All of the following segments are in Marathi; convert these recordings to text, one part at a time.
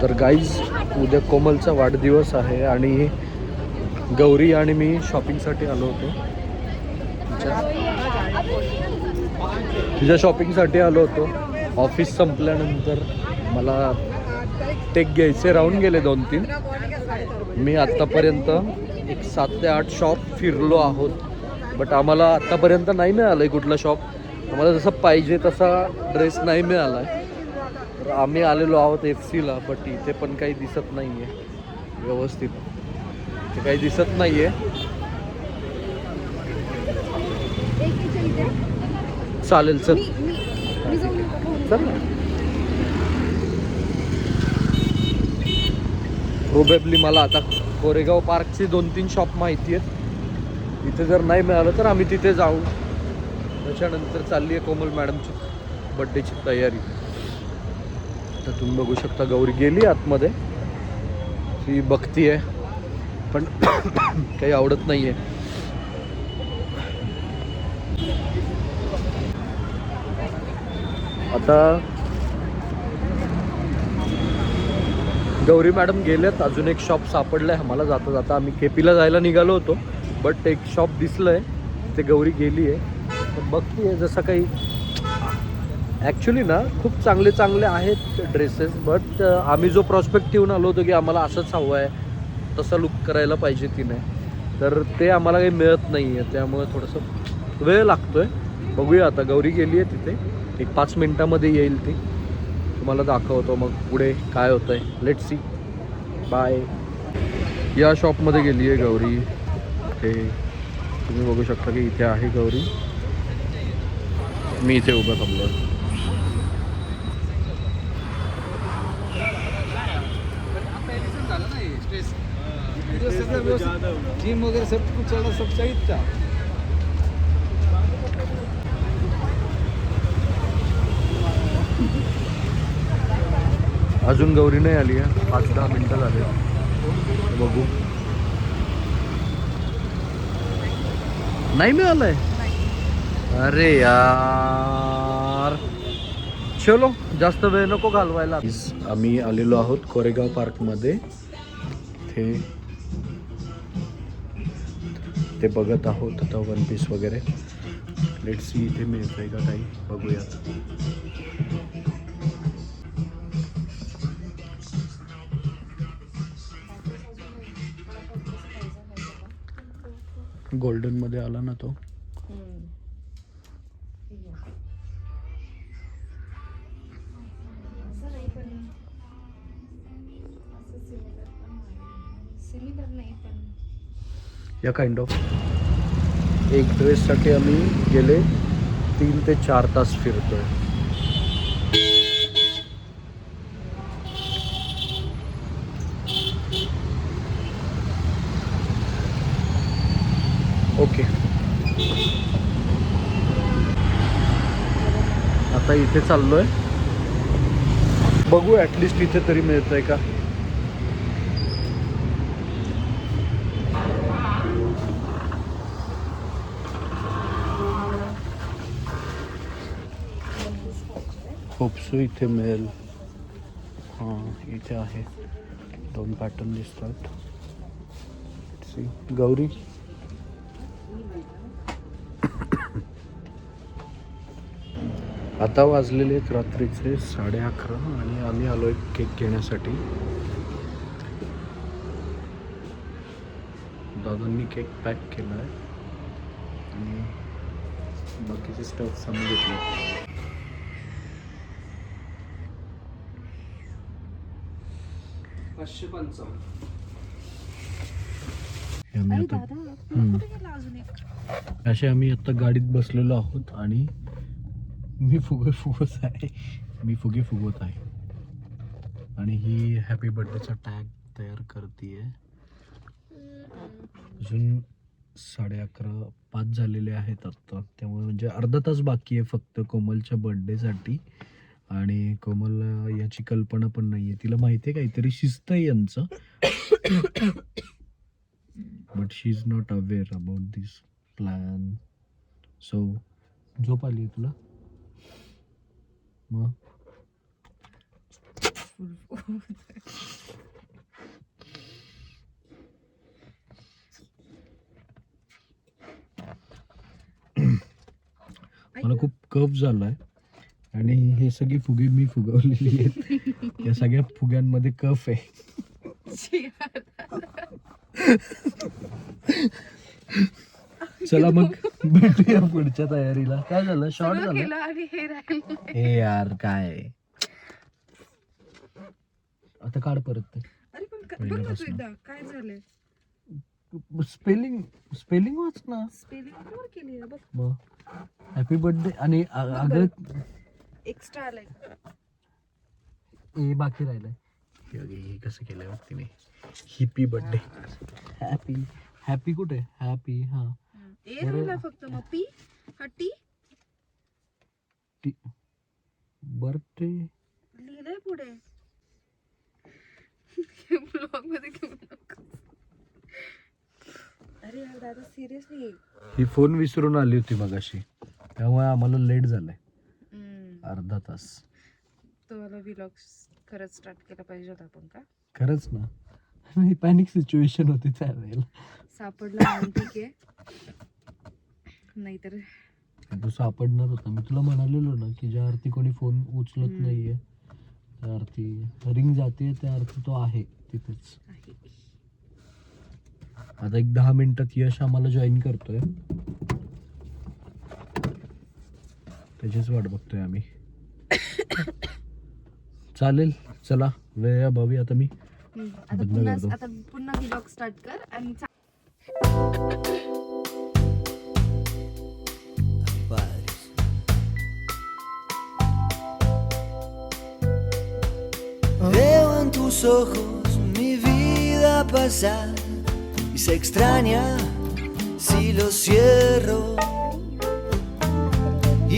तर गाईज उद्या कोमलचा वाढदिवस आहे आणि गौरी आणि मी शॉपिंगसाठी आलो होतो. तुझ्या शॉपिंगसाठी आलो होतो. ऑफिस संपल्यानंतर मला टेक घ्यायचे राहून गेले 2-3. मी आत्तापर्यंत एक 7 ते 8 शॉप फिरलो आहोत. बट आम्हाला आत्तापर्यंत नाही मिळालं आहे कुठलं शॉप. आम्हाला जसं पाहिजे तसा ड्रेस नाही मिळाला आहे. तर आम्ही आलेलो आहोत FC ला. बट इथे पण काही दिसत नाही आहे व्यवस्थित. इथे काही दिसत नाही आहे. चालेल चल चल ना. प्रोबेबली मला आता कोरेगाव पार्कची 2-3 शॉप माहिती आहेत. इथे जर नाही मिळालं तर आम्ही तिथे जाऊ. त्याच्यानंतर चालली आहे कोमल मॅडमची बड्डेची तयारी. तर तुम्ही बघू शकता गौरी गेली आतमध्ये. ती बघती आहे पण काही आवडत नाही आहे. आता गौरी मॅडम गेल्यात. अजून एक शॉप सापडलं आहे आम्हाला. जाता जाता आम्ही KPला जायला निघालो होतो. बट एक शॉप दिसलं आहे ते गौरी गेली आहे. तर बघती आहे जसं काही. ॲक्च्युली ना खूप चांगले चांगले आहेत ड्रेसेस. बट आम्ही जो प्रॉस्पेक्ट ठेवून आलो होतो की आम्हाला असंच हवं आहे, तसं लुक करायला पाहिजे तिने, तर ते आम्हाला काही मिळत नाही आहे. त्यामुळे थोडंसं वेळ लागतो आहे. बघूया आता. गौरी गेली आहे तिथे. एक 5 मिनटामध्ये येईल ती. तुम्हाला दाखवतो मग पुढे काय होतं आहे. Let's see. बाय. या शॉपमध्ये गेली आहे गौरी. ते तुम्ही बघू शकता की इथे आहे गौरी. मी इथे उभं थांबलो. जिम वगैरह सब कुछ चलना सब चाहिए था. अजून गौरी नाही आली आहे. 5-10 मिनटं झाले. बघू. नाही मिळालंय. अरे यार. चलो जास्त वेळ नको घालवायला. आम्ही आलेलो आहोत कोरेगाव पार्कमध्ये. ते बघत आहोत आता 1 पीस वगैरे. लेट्स सी इथे मिळतंय का काही. बघूयात. गोल्डन मध्ये आला ना तो. या काइंड ऑफ. एक ड्रेससाठी आम्ही गेले 3 ते 4 तास फिरतोय. ओके. आता इथे चाललोय. बघू ॲटलिस्ट इथे तरी मिळतंय का. होपसो इथे मिळेल. हां इथे आहे. 2 पॅटर्न दिसतात. गौरी. आता वाजलेले आहेत रात्रीचे 11:30 आणि आम्ही आलो एक केक घेण्यासाठी. दादांनी केक पॅक केला आहे आणि बाकीचे स्टफ्स आम्ही घेतले. असे आम्ही आता गाडीत बसलेलो आहोत आणि मी फुगत आहे. फुगवत आहे आणि ही हॅपी बर्थडेचा टॅग तयार करते. अजून 11:30 झालेले आहेत आत्ता. त्यामुळे म्हणजे अर्धा तास बाकी आहे फक्त कोमलच्या बर्थडेसाठी. आणि कोमलला याची कल्पना पण नाही आहे. तिला माहिती आहे काहीतरी शिस्त आहे यांचं. But she is not aware about this plan. So झोप आली तुला मग. मला खूप कफ झालाय आणि हे सगळी फुगे मी फुगवलेली आहेत. या सगळ्या फुग्यांमध्ये कफ आहे. चला मग भेटूया पुढच्या तयारीला. काय झालं, शॉर्ट झालं हे यार, काय आता काढ परत ते. काय झालंय स्पेलिंग वाच ना. स्पेलिंग केली बघ. मग हॅपी बर्थडे आणि अगं एक्स्ट्रा आलाय. हे बाकी राहिलंय. हे कसं केलंय बघ तिने. हिपी बर्थडे. हॅपी कुठे हॅपी. हा ए राहिला फक्त. मग पी हा टी बर्थडे लिहिलंय पुढे. ब्लॉग मध्ये घेऊ नको. अरे यार दादा सिरियसली. ही फोन विसरून आली होती मगाशी, त्यामुळे आम्हाला लेट झालंय अर्धा तास. तुम्हाला व्लॉग खरंच स्टार्ट केला पाहिजे होता आपण का. खरंच ना. ही पॅनिक सिच्युएशन होती त्यावेळेला. सापडला म्हणून ठीक आहे, नाहीतर तू सापडणार होता. मी तुला म्हणालेलो ना की ज्या अर्थी कोणी फोन उचलत नाहीये त्या अर्थी रिंग जाते, त्या अर्थी तो आहे तिथेच. आता एक 10 मिनिटात यश आम्हाला जॉईन करतोय, त्याचीच वाट बघतोय आम्ही. चालेल, चला वेळ अभावी आता मी बंद करतो. आता पुन्हा व्लॉग स्टार्ट कर आणि Veo en tus ojos mi vida pasar y se extraña si lo cierro.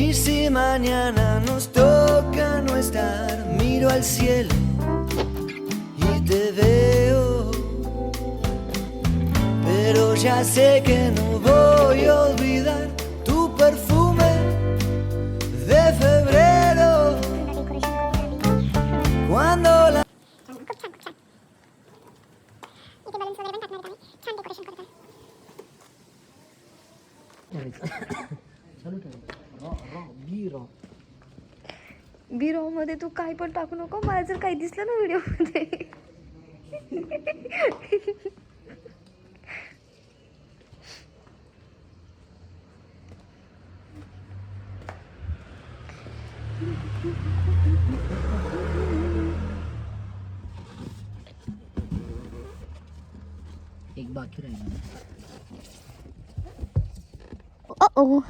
Y si mañana nos toca no estar, miro al cielo y te veo. Pero ya sé que no voy a olvidar tu perfume de febrero. Cuando la बिरो मध्ये तू काही पण टाकू नको. मला जर काही दिसलं ना व्हिडिओ मध्ये एक बाकी राहिला. ओ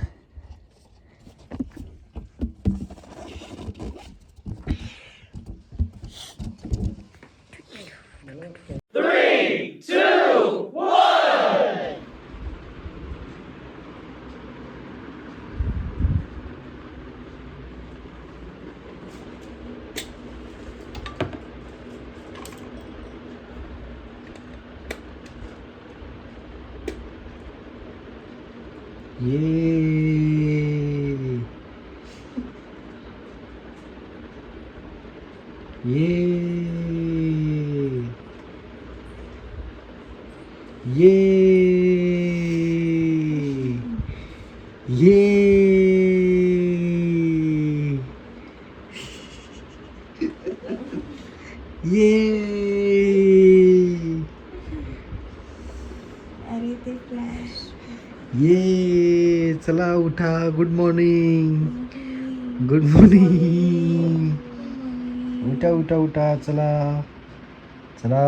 अरे ते फ्लॅश. ये चला उठा. Good morning. Good morning. उठा उठा उठा. चला चला.